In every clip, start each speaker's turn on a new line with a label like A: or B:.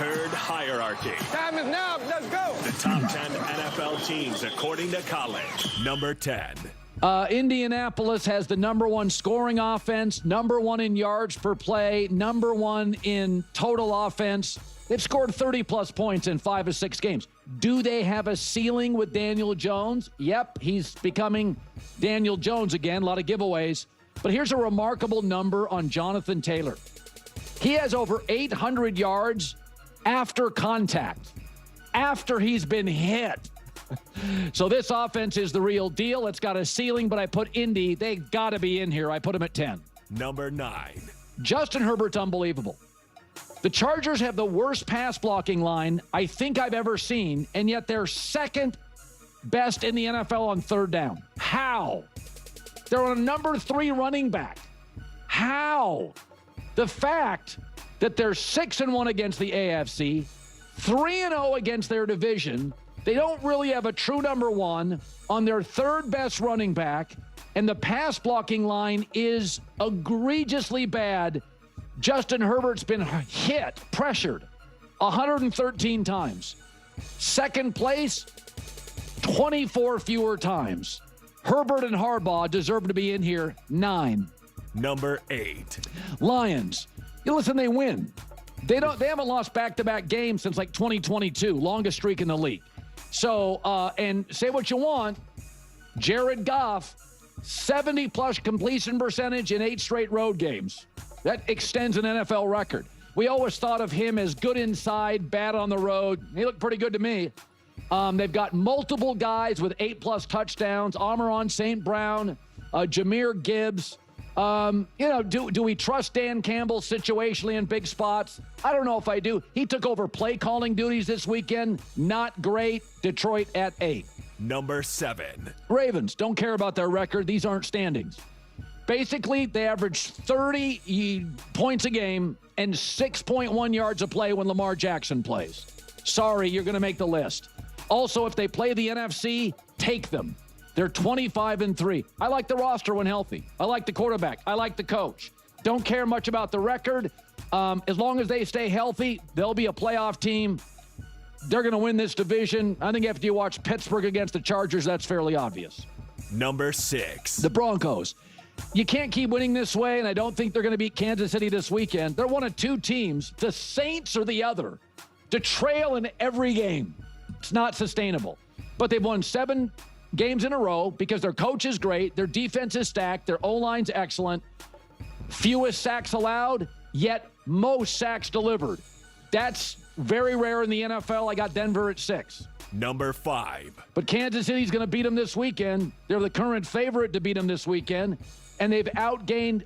A: Herd Hierarchy.
B: Time is now. Let's go.
A: The top 10 NFL teams according to Colin. Number 10.
C: Indianapolis has the number one scoring offense, number one in yards per play, number one in total offense. They've scored 30-plus points in 5 of 6 games. Do they have a ceiling with Daniel Jones? Yep, he's becoming Daniel Jones again. A lot of giveaways. But here's a remarkable number on Jonathan Taylor. He has over 800 yards after contact, after he's been hit. So this offense is the real deal. It's got a ceiling, but I put Indy. They got to be in here. I put them at 10.
A: Number 9.
C: Justin Herbert's unbelievable. The Chargers have the worst pass blocking line I think I've ever seen, and yet they're second best in the NFL on third down. How? They're on a number 3 running back. How? The fact that they're 6-1 against the AFC, 3-0 against their division. They don't really have a true number 1 on their third best running back, and the pass blocking line is egregiously bad. Justin Herbert's been hit, pressured 113 times. Second place, 24 fewer times. Herbert and Harbaugh deserve to be in here, 9.
A: Number 8.
C: Lions. You listen, they win. They haven't lost back-to-back games since like 2022, longest streak in the league. So, and say what you want, Jared Goff, 70-plus completion percentage in 8 straight road games. That extends an NFL record. We always thought of him as good inside, bad on the road. He looked pretty good to me. They've got multiple guys with 8-plus touchdowns. Amon St. Brown, Jahmyr Gibbs. Do we trust Dan Campbell situationally in big spots? I don't know if I do. He took over play calling duties this weekend. Not great. Detroit at 8.
A: Number 7.
C: Ravens. Don't care about their record. These aren't standings. Basically, they average 30 points a game and 6.1 yards a play when Lamar Jackson plays. Sorry, you're going to make the list. Also, if they play the NFC, take them. They're 25-3. I like the roster when healthy. I like the quarterback. I like the coach. Don't care much about the record. As long as they stay healthy, they'll be a playoff team. They're going to win this division. I think after you watch Pittsburgh against the Chargers, that's fairly obvious.
A: Number 6.
C: The Broncos. You can't keep winning this way, and I don't think they're going to beat Kansas City this weekend. They're one of 2 teams, the Saints or the other, to trail in every game. It's not sustainable. But they've won 7 games in a row because their coach is great, their defense is stacked, their O-line's excellent, fewest sacks allowed, yet most sacks delivered. That's very rare in the NFL. I got Denver at 6.
A: Number 5.
C: But Kansas City's going to beat them this weekend. They're the current favorite to beat them this weekend, and they've outgained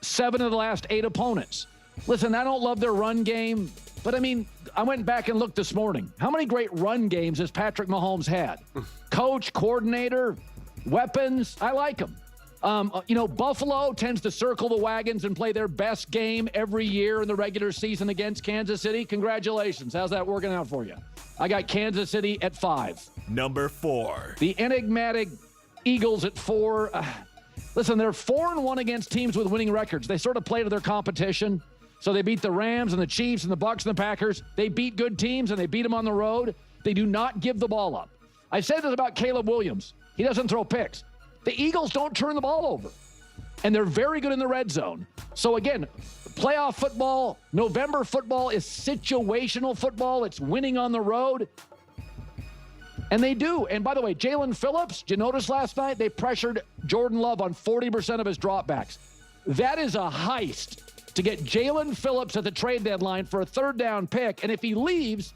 C: 7 of the last 8 opponents. Listen, I don't love their run game, but I mean, I went back and looked this morning. How many great run games has Patrick Mahomes had? Coach, coordinator, weapons, I like them. Buffalo tends to circle the wagons and play their best game every year in the regular season against Kansas City. Congratulations. How's that working out for you? I got Kansas City at 5.
A: Number 4.
C: The enigmatic Eagles at 4. Listen, they're 4-1 against teams with winning records. They sort of play to their competition. So they beat the Rams and the Chiefs and the Bucs and the Packers. They beat good teams and they beat them on the road. They do not give the ball up. I said this about Caleb Williams. He doesn't throw picks. The Eagles don't turn the ball over. And they're very good in the red zone. So again, playoff football, November football is situational football. It's winning on the road. And they do. And by the way, Jalen Phillips, did you notice last night? They pressured Jordan Love on 40% of his dropbacks. That is a heist to get Jalen Phillips at the trade deadline for a 3rd down pick. And if he leaves,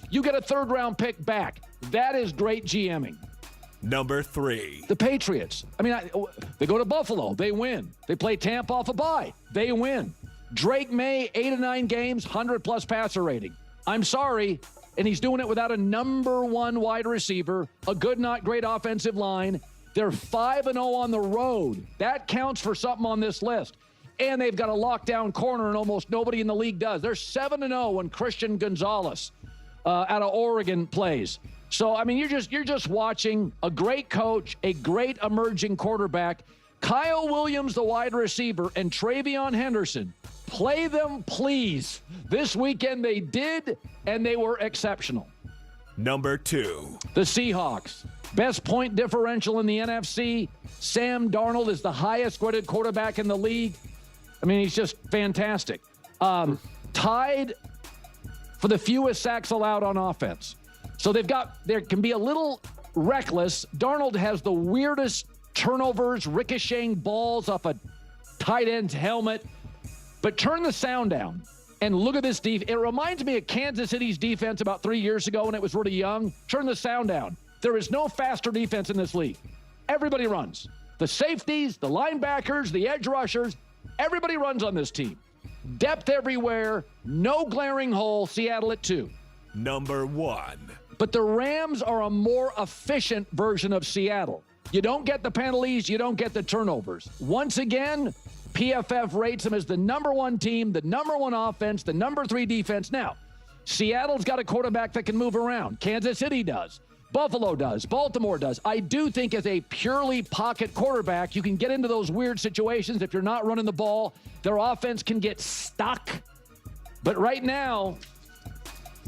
C: you get a 3rd round pick back. That is great GMing.
A: Number 3.
C: The Patriots. They go to Buffalo. They win. They play Tampa off a bye. They win. Drake May, 8 of 9 games, 100-plus passer rating. I'm sorry, and he's doing it without a number 1 wide receiver, a good, not great offensive line. They're 5-0 on the road. That counts for something on this list. And they've got a lockdown corner, and almost nobody in the league does. They're 7-0 when Christian Gonzalez out of Oregon plays. So, you're just watching a great coach, a great emerging quarterback, Kyle Williams, the wide receiver, and Travion Henderson Play them, please. This weekend they did, and they were exceptional.
A: Number 2.
C: The Seahawks. Best point differential in the NFC. Sam Darnold is the highest graded quarterback in the league. I mean, he's just fantastic. Tied for the fewest sacks allowed on offense. So there can be a little reckless. Darnold has the weirdest turnovers, ricocheting balls off a tight end's helmet. But turn the sound down and look at this defense. It reminds me of Kansas City's defense about 3 years ago when it was really young. Turn the sound down. There is no faster defense in this league. Everybody runs. The safeties, the linebackers, the edge rushers, everybody runs on this team. Depth everywhere, no glaring hole. Seattle at 2.
A: Number 1.
C: But the Rams are a more efficient version of Seattle. You don't get the penalties, you don't get the turnovers. Once again, PFF rates them as the number 1 team, the number 1 offense, the number 3 defense. Now, Seattle's got a quarterback that can move around. Kansas City does. Buffalo does. Baltimore does. I do think as a purely pocket quarterback, you can get into those weird situations if you're not running the ball. Their offense can get stuck. But right now,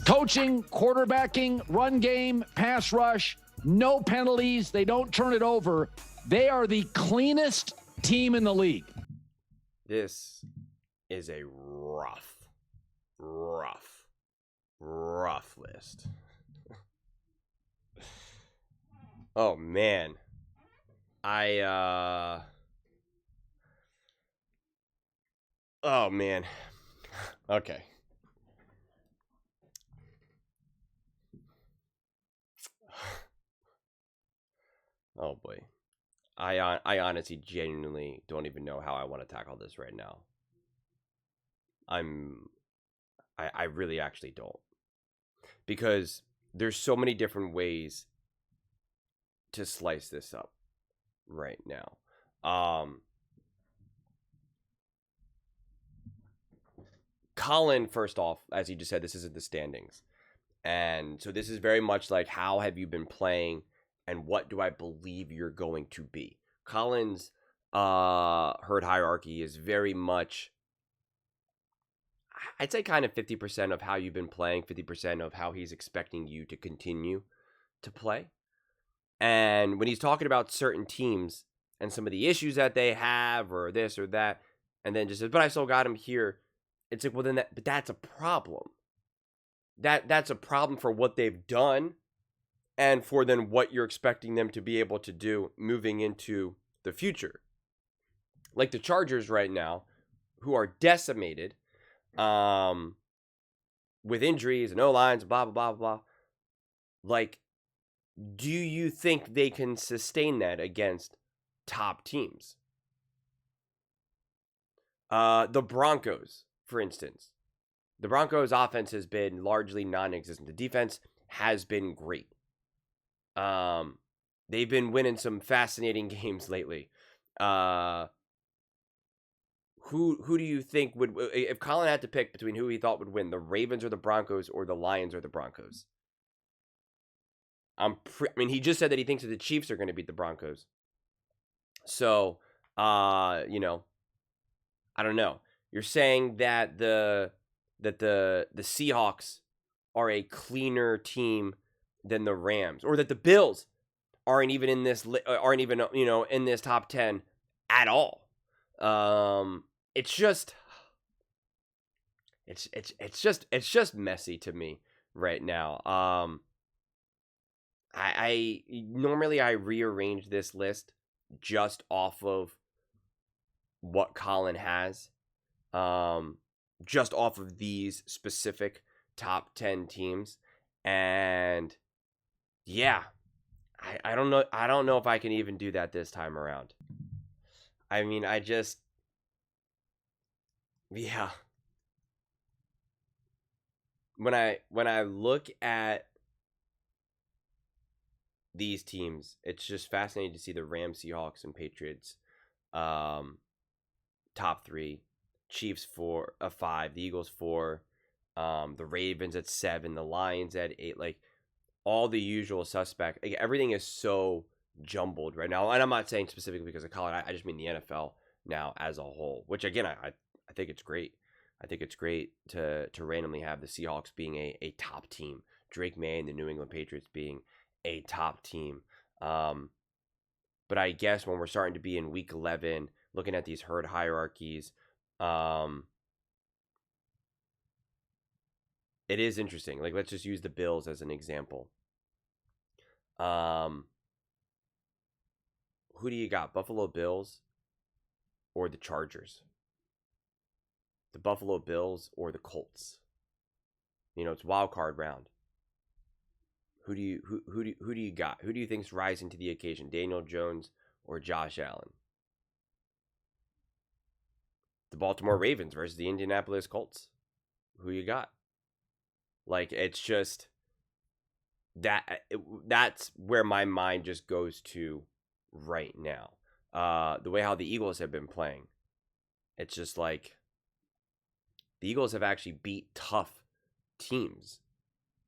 C: coaching, quarterbacking, run game, pass rush, no penalties. They don't turn it over. They are the cleanest team in the league.
B: This is a rough list. Oh, man. Oh, man. Okay. Oh, boy. I honestly, genuinely don't even know how I want to tackle this right now. I really actually don't. Because there's so many different ways to slice this up right now. Colin, first off, as you just said, this isn't the standings. And so this is very much like, how have you been playing and what do I believe you're going to be? Colin's herd hierarchy is very much, I'd say kind of 50% of how you've been playing, 50% of how he's expecting you to continue to play. And when he's talking about certain teams and some of the issues that they have or this or that, and then just says, but I still got him here. It's like, well, then but that's a problem. That's a problem for what they've done and for then what you're expecting them to be able to do moving into the future. Like the Chargers right now, who are decimated with injuries and O-lines, blah, blah, blah, blah. Like, do you think they can sustain that against top teams? The Broncos, for instance. The Broncos' offense has been largely non-existent. The defense has been great. They've been winning some fascinating games lately. Who do you think would, if Colin had to pick between who he thought would win, the Ravens or the Broncos, or the Lions or the Broncos? I mean, he just said that he thinks that the Chiefs are going to beat the Broncos. So, I don't know. You're saying that the Seahawks are a cleaner team than the Rams, or that the Bills aren't even in this in this top 10 at all. It's just messy to me right now. I normally rearrange this list just off of what Colin has, just off of these specific top 10 teams. And yeah, I don't know. I don't know if I can even do that this time around. I mean, yeah. When I look at these teams, it's just fascinating to see the Rams, Seahawks, and Patriots top 3, Chiefs 5, the Eagles 4, the Ravens at 7, the Lions at 8, like all the usual suspect. Like, everything is so jumbled right now, and I'm not saying specifically because of college. I just mean the NFL now as a whole, which again I think it's great. I think it's great to randomly have the Seahawks being a top team, Drake May and the New England Patriots being a top team. But I guess when we're starting to be in week 11, looking at these herd hierarchies, it is interesting. Like, let's just use the Bills as an example. Who do you got? Buffalo Bills or the Chargers? The Buffalo Bills or the Colts? It's wild card round. Who do you got? Who do you think's rising to the occasion? Daniel Jones or Josh Allen? The Baltimore Ravens versus the Indianapolis Colts. Who you got? Like, it's just that's where my mind just goes to right now. The way how the Eagles have been playing, it's just like the Eagles have actually beat tough teams.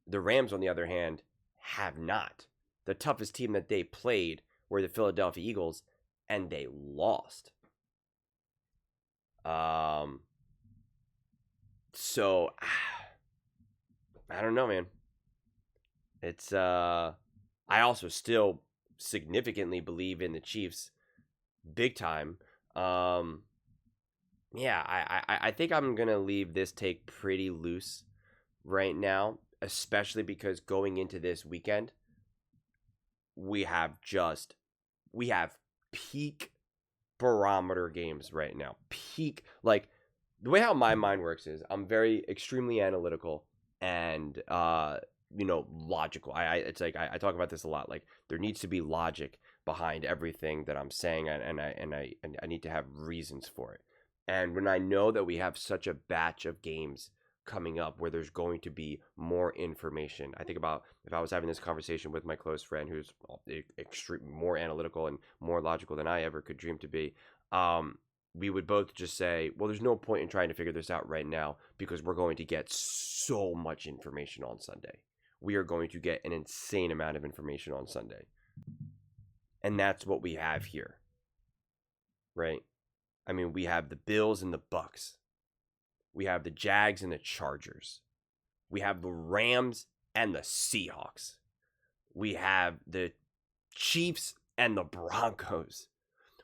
B: The Rams, on the other hand, have not. The toughest team that they played were the Philadelphia Eagles, and they lost. So I don't know, man. It's I also still significantly believe in the Chiefs, big time. Yeah, I think I'm gonna leave this take pretty loose right now, especially because going into this weekend, we have peak barometer games right now. Peak, like, the way how my mind works is I'm very extremely analytical and logical. It's like I talk about this a lot. Like, there needs to be logic behind everything that I'm saying, and I need to have reasons for it. And when I know that we have such a batch of games coming up where there's going to be more information, I think about if I was having this conversation with my close friend who's extreme more analytical and more logical than I ever could dream to be, we would both just say, well, there's no point in trying to figure this out right now because we're going to get so much information on Sunday. We are going to get an insane amount of information on Sunday. And that's what we have here, right? I mean, we have the Bills and the Bucks. We have the Jags and the Chargers. We have the Rams and the Seahawks. We have the Chiefs and the Broncos.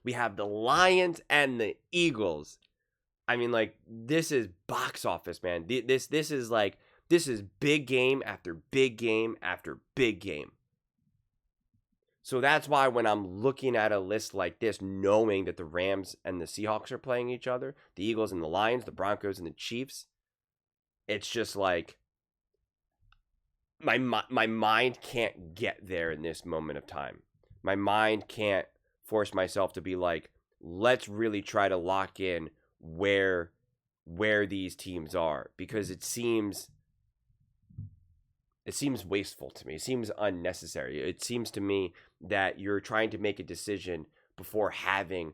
B: We have the Lions and the Eagles. I mean, like, this is box office, man. This is big game after big game after big game. So that's why when I'm looking at a list like this, knowing that the Rams and the Seahawks are playing each other, the Eagles and the Lions, the Broncos and the Chiefs, it's just like my mind can't get there in this moment of time. My mind can't force myself to be like, let's really try to lock in where these teams are, because it seems wasteful to me. It seems unnecessary. It seems to me that you're trying to make a decision before having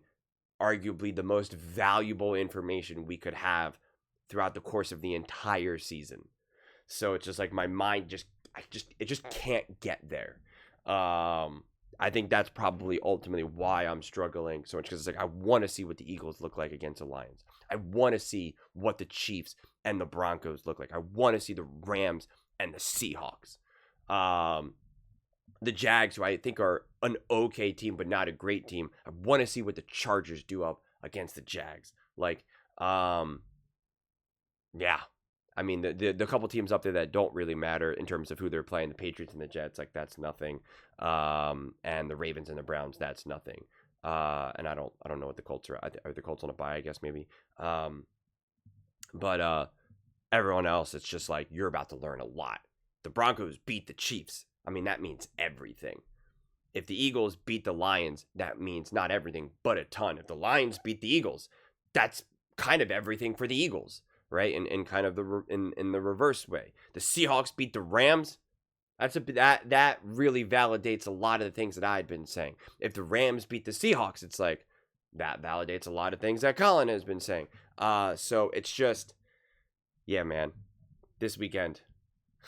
B: arguably the most valuable information we could have throughout the course of the entire season. So it's just like my mind just can't get there. I think that's probably ultimately why I'm struggling so much, because it's like I want to see what the Eagles look like against the Lions. I want to see what the Chiefs and the Broncos look like. I want to see the Rams and the Seahawks. The Jags, who I think are an okay team but not a great team. I want to see what the Chargers do up against the Jags. Like, yeah. I mean, the couple teams up there that don't really matter in terms of who they're playing, the Patriots and the Jets, like, that's nothing. And the Ravens and the Browns, that's nothing. And I don't know what the Colts are. Are the Colts on a bye? I guess maybe. But everyone else, it's just like, you're about to learn a lot. The Broncos beat the Chiefs. I mean, that means everything. If the Eagles beat the Lions, that means not everything, but a ton. If the Lions beat the Eagles, that's kind of everything for the Eagles, right? In kind of in the reverse way. The Seahawks beat the Rams. That really validates a lot of the things that I had been saying. If the Rams beat the Seahawks, it's like, that validates a lot of things that Colin has been saying. So it's just, yeah, man, this weekend,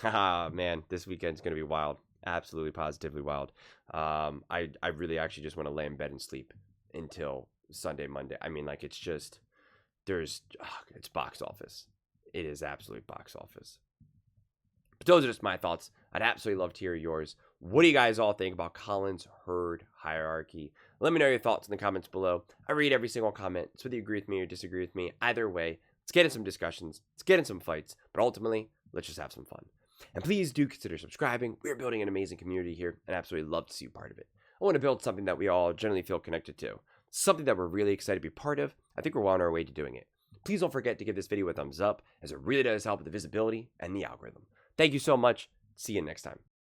B: man, this weekend's going to be wild. Absolutely, positively wild. I really actually just want to lay in bed and sleep until Sunday, Monday. I mean, like, it's just, it's box office. it is absolute box office. But those are just my thoughts. I'd absolutely love to hear yours. What do you guys all think about Colin's herd hierarchy? Let me know your thoughts in the comments below. I read every single comment. So whether you agree with me or disagree with me, either way, let's get in some discussions. Let's get in some fights. But ultimately, let's just have some fun. And please do consider subscribing. We're building an amazing community here, and I absolutely love to see you part of it. I want to build something that we all generally feel connected to. Something that we're really excited to be part of. I think we're well on our way to doing it. Please don't forget to give this video a thumbs up, as it really does help with the visibility and the algorithm. Thank you so much. See you next time.